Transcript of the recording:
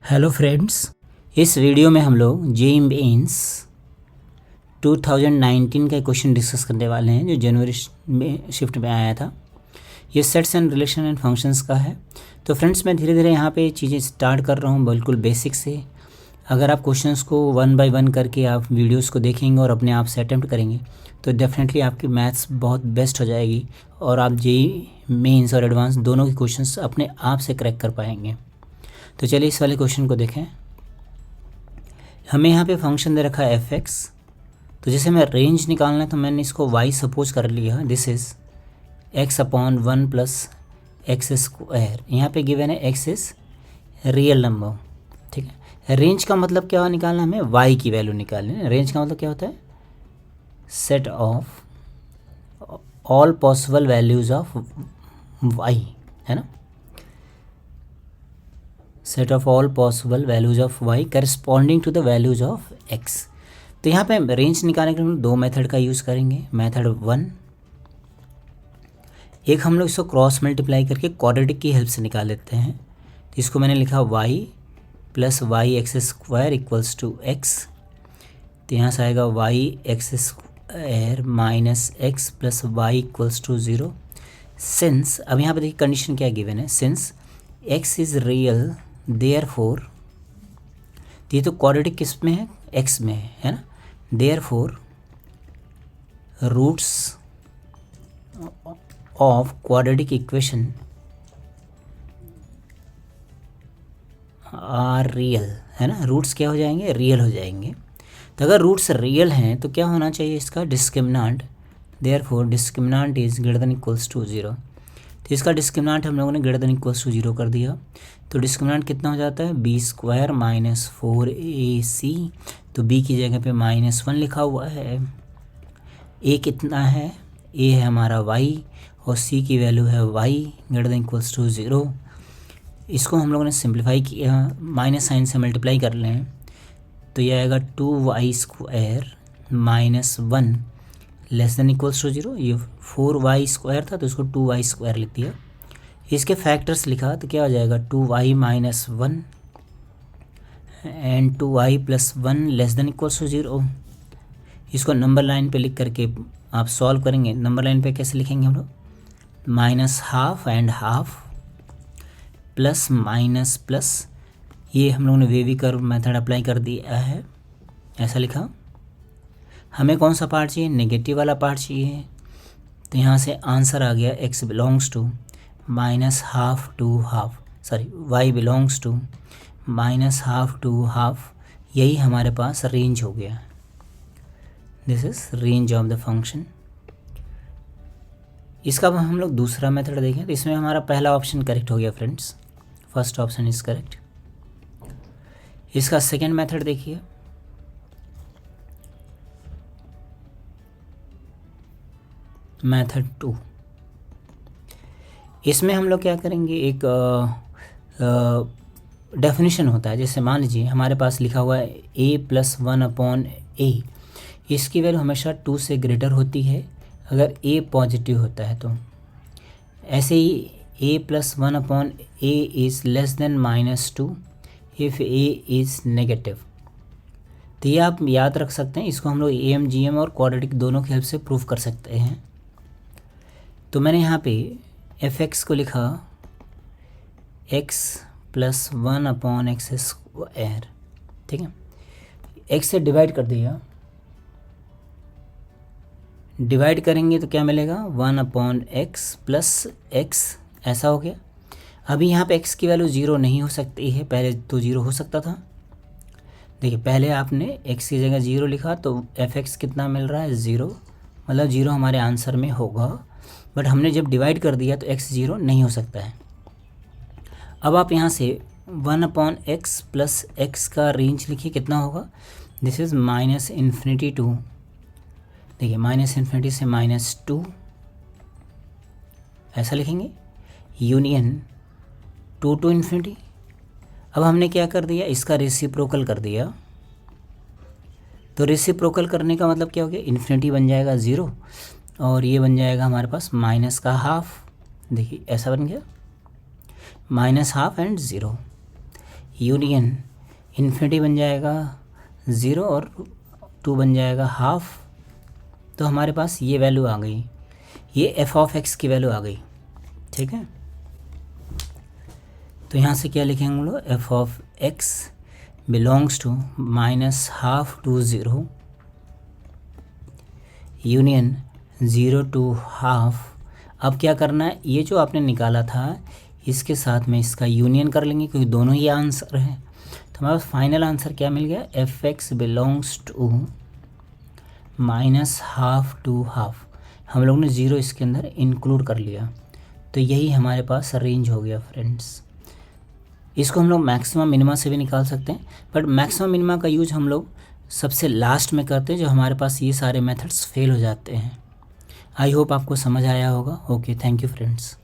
Hello friends, इस video में हम लोग जेईई मेंस 2019 का क्वेश्चन डिस्कस करने वाले हैं जो जनवरी में शिफ्ट में आया था। ये sets and relation and functions का है। तो फ्रेंड्स, मैं धीरे धीरे यहाँ पे चीज़ें स्टार्ट कर रहा हूँ बिल्कुल बेसिक से। अगर आप क्वेश्चंस को वन बाय वन करके आप वीडियोस को देखेंगे और अपने आप से अटेम्प्ट करेंगे तो डेफिनेटली आपकी मैथ्स बहुत बेस्ट हो जाएगी और आप जेईई मेंस और एडवांस दोनों के क्वेश्चंस अपने आप से क्रैक कर पाएंगे। तो चलिए इस वाले क्वेश्चन को देखें। हमें यहाँ पे फंक्शन दे रखा है एफ एक्स। तो जैसे मैं रेंज निकालना है तो मैंने इसको वाई सपोज कर लिया। This is x upon 1 plus x square. यहाँ पे गिवन है एक्स इज़ रियल नंबर, ठीक है। रेंज का मतलब क्या निकालना, हमें वाई की वैल्यू निकालनी है। रेंज का मतलब क्या होता है, set of all possible values of y, है ना। Set of all possible values of y corresponding to the values of x. तो यहाँ पे रेंज निकालने के लिए हम दो मेथड का यूज़ करेंगे। मेथड 1, एक हम लोग इसको क्रॉस मल्टीप्लाई करके क्वाड्रेटिक की हेल्प से निकाल लेते हैं। तो इसको मैंने लिखा y plus y x square equals to x. तो यहाँ से आएगा y x square minus x plus y equals to 0। Since, अब यहाँ पे देखिए कंडीशन क्या गिवन है, since x is real therefore, ये तो क्वाड्रेटिक किस में है, एक्स में है ना। Therefore roots of quadratic equation are real, है ना। रूट्स क्या हो जाएंगे, रियल हो जाएंगे। तो अगर रूट्स रियल हैं तो क्या होना चाहिए इसका discriminant, therefore discriminant is greater than equals to 0। तो इसका डिस्क्रिमिनेंट हम लोगों ने ग्रेटर देन इक्वल्स टू 0 कर दिया। तो डिस्क्रिमिनेंट कितना हो जाता है, बी स्क्वायर माइनस 4ac। तो b की जगह पे -1 लिखा हुआ है। a कितना है, a है हमारा y और c की वैल्यू है y greater than equals to 0। इसको हम लोगों ने सिंप्लीफाई किया, माइनस साइन से मल्टीप्लाई कर लें तो ये आएगा 2y square minus 1 less than equals to 0। ये 4y स्क्वायर था तो इसको 2y स्क्वायर लिख दिया। इसके फैक्टर्स लिखा तो क्या हो जाएगा, 2y minus 1 and 2y plus 1 less than equals to 0। इसको नंबर लाइन पे लिख करके आप सॉल्व करेंगे। नंबर लाइन पे कैसे लिखेंगे हम लोग, minus half and half plus minus plus, ये हम लोगों ने वेवी कर्व मेथड अप्लाई कर दिया है, ऐसा लिखा। हमें कौन सा पार्ट चाहिए, नेगेटिव वाला पार्ट चाहिए। तो यहाँ से आंसर आ गया x belongs to minus half to half, sorry y belongs to minus half to half. यही हमारे पास रेंज हो गया। This is range of the function. इसका हम लोग दूसरा मेथड देखें तो इसमें हमारा पहला ऑप्शन करेक्ट हो गया friends, first option is correct. इसका सेकेंड मेथड देखिए, मेथड 2। इसमें हम लोग क्या करेंगे, एक डेफिनेशन होता है। जैसे मान लीजिए हमारे पास लिखा हुआ है a प्लस 1 अपॉन a, इसकी वैल्यू हमेशा 2 से ग्रेटर होती है अगर a पॉजिटिव होता है। तो ऐसे ही a plus 1 upon a is less than -2 if a is negative. तो ये आप याद रख सकते हैं। इसको हम लोग AMGM और क्वाड्रेटिक दोनों की हेल्प से प्रूफ कर सकते हैं। तो मैंने यहाँ पे एफ एक्स को लिखा x plus 1 upon x square, ठीक है। x से डिवाइड कर दिया, डिवाइड करेंगे तो क्या मिलेगा, 1 अपॉन एक्स प्लस एक्स, ऐसा हो गया। अभी यहाँ पे x की वैल्यू 0 नहीं हो सकती है, पहले तो 0 हो सकता था। देखिए पहले आपने x की जगह 0 लिखा तो एफ एक्स कितना मिल रहा है, 0, मतलब 0 हमारे आंसर में होगा। बट हमने जब डिवाइड कर दिया तो x 0 नहीं हो सकता है। अब आप यहाँ से 1 अपॉन एक्स प्लस एक्स का रेंज लिखिए, कितना होगा, this is minus infinity to, देखिए माइनस इन्फिनिटी से -2, ऐसा लिखेंगे, यूनियन 2 टू इन्फिनिटी। अब हमने क्या कर दिया, इसका रेसिप्रोकल कर दिया। तो रेसिप्रोकल करने का मतलब क्या हो गया, इन्फिनिटी बन जाएगा 0 और ये बन जाएगा हमारे पास माइनस का हाफ। देखिए ऐसा बन गया, -1/2 एंड 0। यूनियन इन्फिनिटी बन जाएगा 0 और 2 बन जाएगा हाफ। तो हमारे पास ये वैल्यू आ गई, ये एफ ऑफ एक्स की वैल्यू आ गई। ठीक है, तो यहाँ से क्या लिखेंगे हम लोग, f of x belongs to -12 to 0 union 0 to half. अब क्या करना है, ये जो आपने निकाला था इसके साथ में इसका यूनियन कर लेंगे क्योंकि दोनों ही आंसर हैं। तो हमारे पास फाइनल आंसर क्या मिल गया, f x belongs to -12 to half. हम लोग ने 0 इसके अंदर इंक्लूड कर लिया, तो यही हमारे पास रेंज हो गया फ्रेंड्स। इसको हम लोग मैक्सिमम मिनिमा से भी निकाल सकते हैं, बट मैक्सिमम मिनिमा का यूज हम लोग सबसे लास्ट में करते हैं, जो हमारे पास ये सारे मेथड्स फेल हो जाते हैं। आई होप आपको समझ आया होगा। Okay, thank you friends.